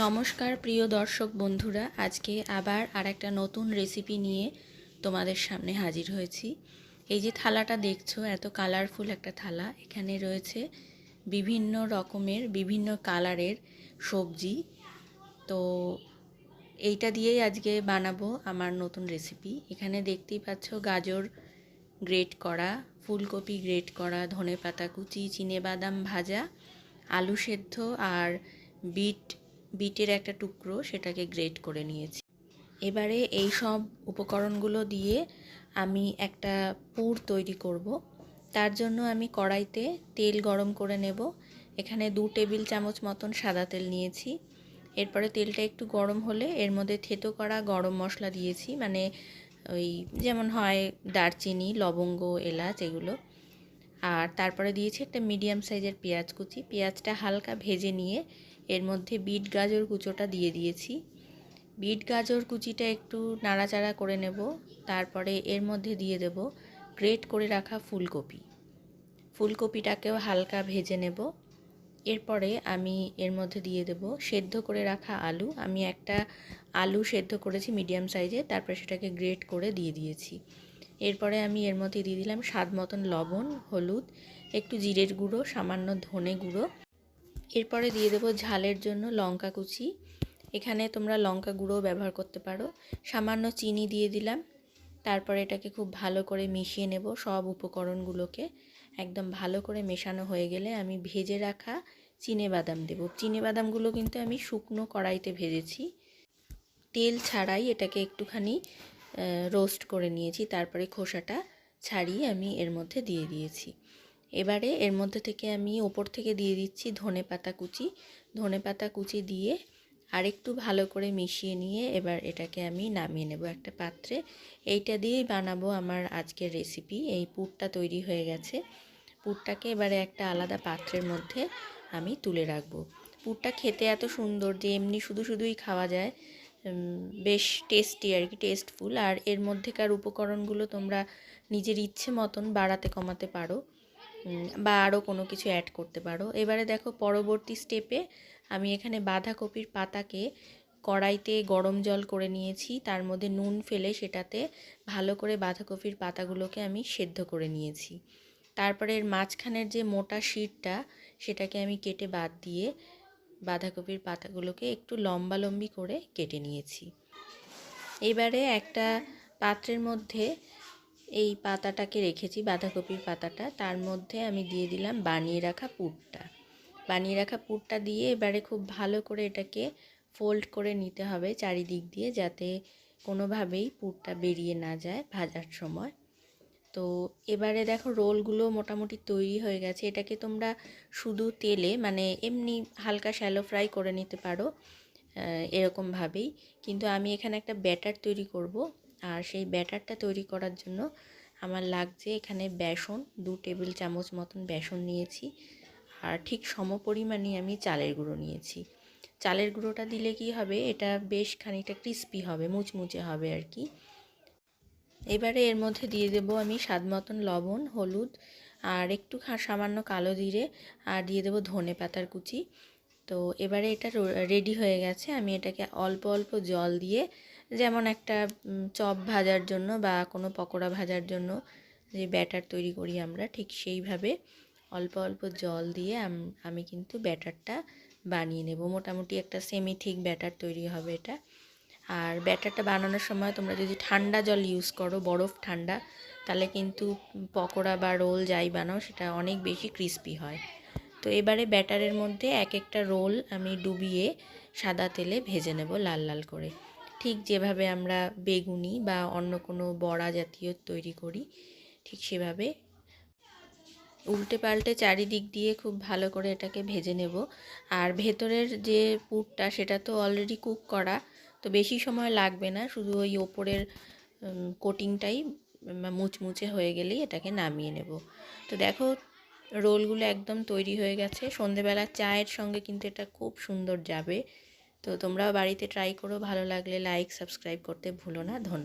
নমস্কার প্রিয় দর্শক বন্ধুরা, আজকে আবার আরেকটা নতুন রেসিপি নিয়ে তোমাদের সামনে হাজির হয়েছি। এই যে থালাটা দেখছো, এত কালারফুল একটা থালা, এখানে রয়েছে বিভিন্ন রকমের বিভিন্ন কালারের সবজি। তো এইটা দিয়েই আজকে বানাবো আমার নতুন রেসিপি। এখানে দেখতেই পাচ্ছ গাজর গ্রেট করা, ফুলকপি গ্রেট করা, ধনেপাতা কুচি, চিনেবাদাম ভাজা, আলু সেদ্ধ আর বিটের একটা টুকরো সেটাকে গ্রেট করে নিয়েছি। এবারে এই সব উপকরণগুলো দিয়ে আমি একটা পুর তৈরি করব। তার জন্য আমি কড়াইতে তেল গরম করে নেব। এখানে 2 টেবিল চামচ মতন সাদা তেল নিয়েছি। এরপরে তেলটা একটু গরম হলে এর মধ্যে থেতো করা গরম মশলা দিয়েছি, মানে ওই যেমন হয় দারচিনি, লবঙ্গ, এলাচ এগুলো। আর তারপরে দিয়েছি একটা মিডিয়াম সাইজের পেঁয়াজ কুচি। পেঁয়াজটা হালকা ভেজে নিয়ে এর মধ্যে বিট গাজর কুচোটা দিয়ে দিয়েছি। বিট গাজর কুচিটা একটু নাড়াচাড়া করে নেব। তারপরে এর মধ্যে দিয়ে দেব গ্রেট করে রাখা ফুলকপিটাকেও হালকা ভেজে নেব। এরপরে আমি এর মধ্যে দিয়ে দেব সেদ্ধ করে রাখা আলু। আমি একটা আলু সেদ্ধ করেছি মিডিয়াম সাইজে, তারপরে সেটাকে গ্রেট করে দিয়ে দিয়েছি। এরপরে আমি এর মধ্যে দিয়ে দিলাম স্বাদ মতন লবণ, হলুদ, একটু জিরের গুঁড়ো, সামান্য ধনে গুঁড়ো। এরপরে দিয়ে দেবো ঝালের জন্য লঙ্কা কুচি। এখানে তোমরা লঙ্কা গুঁড়োও ব্যবহার করতে পারো। সামান্য চিনি দিয়ে দিলাম। তারপরে এটাকে খুব ভালো করে মিশিয়ে নেব। সব উপকরণগুলোকে একদম ভালো করে মেশানো হয়ে গেলে আমি ভেজে রাখা চিনেবাদাম দেব। চিনেবাদামগুলো কিন্তু আমি শুকনো কড়াইতে ভেজেছি, তেল ছাড়াই এটাকে একটুখানি রোস্ট করে নিয়েছি। তারপরে খোসাটা ছাড়িয়ে আমি এর মধ্যে দিয়ে দিয়েছি। এবারে এর মধ্যে থেকে আমি ওপর থেকে দিয়ে দিচ্ছি ধনেপাতা কুচি দিয়ে আরেকটু ভালো করে মিশিয়ে নিয়ে এবার এটাকে আমি নামিয়ে নেব একটা পাত্রে। এইটা দিয়েই বানাবো আমার আজকের রেসিপি। এই পুরটা তৈরি হয়ে গেছে। পুরটাকে এবারে একটা আলাদা পাত্রের মধ্যে আমি তুলে রাখবো। পুরটা খেতে এত সুন্দর যে এমনি শুধুই খাওয়া যায়, বেশ টেস্টি আর কি, টেস্টফুল। আর এর মধ্যেকার উপকরণগুলো তোমরা নিজের ইচ্ছে মতন বাড়াতে কমাতে পারো বা আরও কোনো কিছু অ্যাড করতে পারো। এবারে দেখো পরবর্তী স্টেপে আমি এখানে বাঁধাকপির পাতাকে কড়াইতে গরম জল করে নিয়েছি, তার মধ্যে নুন ফেলে সেটাতে ভালো করে বাঁধাকপির পাতাগুলোকে আমি সেদ্ধ করে নিয়েছি। তারপরে এর মাঝখানের যে মোটা শিটটা সেটাকে আমি কেটে বাদ দিয়ে বাঁধাকপির পাতাগুলোকে একটু লম্বালম্বি করে কেটে নিয়েছি। এবারে একটা পাত্রের মধ্যে এই পাতাটাকে রেখেছি, বাঁধাকপির পাতাটা, তার মধ্যে আমি দিয়ে দিলাম বানিয়ে রাখা পুরটা দিয়ে এবারে খুব ভালো করে এটাকে ফোল্ড করে নিতে হবে চারিদিক দিয়ে, যাতে কোনোভাবেই পুরটা বেরিয়ে না যায় ভাজার সময়। তো এবারে দেখো রোলগুলো মোটামুটি তৈরি হয়ে গেছে। এটাকে তোমরা শুধু তেলে, মানে এমনি হালকা শ্যালো ফ্রাই করে নিতে পারো এরকমভাবেই। কিন্তু আমি এখানে একটা ব্যাটার তৈরি করব, আর সেই ব্যাটারটা তৈরি করার জন্য আমার লাগছে এখানে বেসন। 2 টেবিল চামচ মতন বেসন নিয়েছি, আর ঠিক সমপরিমাণে আমি চালের গুঁড়ো নিয়েছি। চালের গুঁড়োটা দিলে কি হবে, এটা বেশ খানিকটা ক্রিস্পি হবে, মুচমুচে হবে আর কি। এবারে এর মধ্যে দিয়ে দেবো আমি স্বাদ মতন লবণ, হলুদ আর একটু সামান্য কালো জিরে, আর দিয়ে দেবো ধনেপাতার কুচি। তো এবারে এটা রেডি হয়ে গেছে। আমি এটাকে অল্প অল্প জল দিয়ে, যেমন একটা চপ ভাজার জন্য বা কোনো পকোড়া ভাজার জন্য যে ব্যাটার তৈরি করি আমরা, ঠিক সেইভাবে অল্প অল্প জল দিয়ে আমি কিন্তু ব্যাটারটা বানিয়ে নেব। মোটামুটি একটা সেমি থিক ব্যাটার তৈরি হবে এটা। আর ব্যাটারটা বানানোর সময় তোমরা যদি ঠান্ডা জল ইউজ করো, বরফ ঠান্ডা, তাহলে কিন্তু পকোড়া বা রোল যাই বানাও সেটা অনেক বেশি ক্রিস্পি হয়। তো এবারে ব্যাটারের মধ্যে এক একটা রোল আমি ডুবিয়ে সাদা তেলে ভেজে নেব লাল লাল করে, ঠিক যেভাবে আমরা বেগুনি বা অন্য কোনো বড়া জাতীয় তৈরি করি, ঠিক সেভাবে উল্টে পাল্টে চারিদিক দিয়ে খুব ভালো করে এটাকে ভেজে নেব। আর ভেতরের যে পুরটা সেটা তো অলরেডি কুক করা, তো বেশি সময় লাগবে না, শুধু ওই ওপরের কোটিংটাই মুচমুচে হয়ে গেলেই এটাকে নামিয়ে নেব। তো দেখো রোলগুলো একদম তৈরি হয়ে গেছে। সন্ধেবেলা চায়ের সঙ্গে কিন্তু এটা খুব সুন্দর যাবে। তো তোমরাও বাড়িতে ট্রাই করো। ভালো লাগলে লাইক সাবস্ক্রাইব করতে ভুলো না। ধন্যবাদ।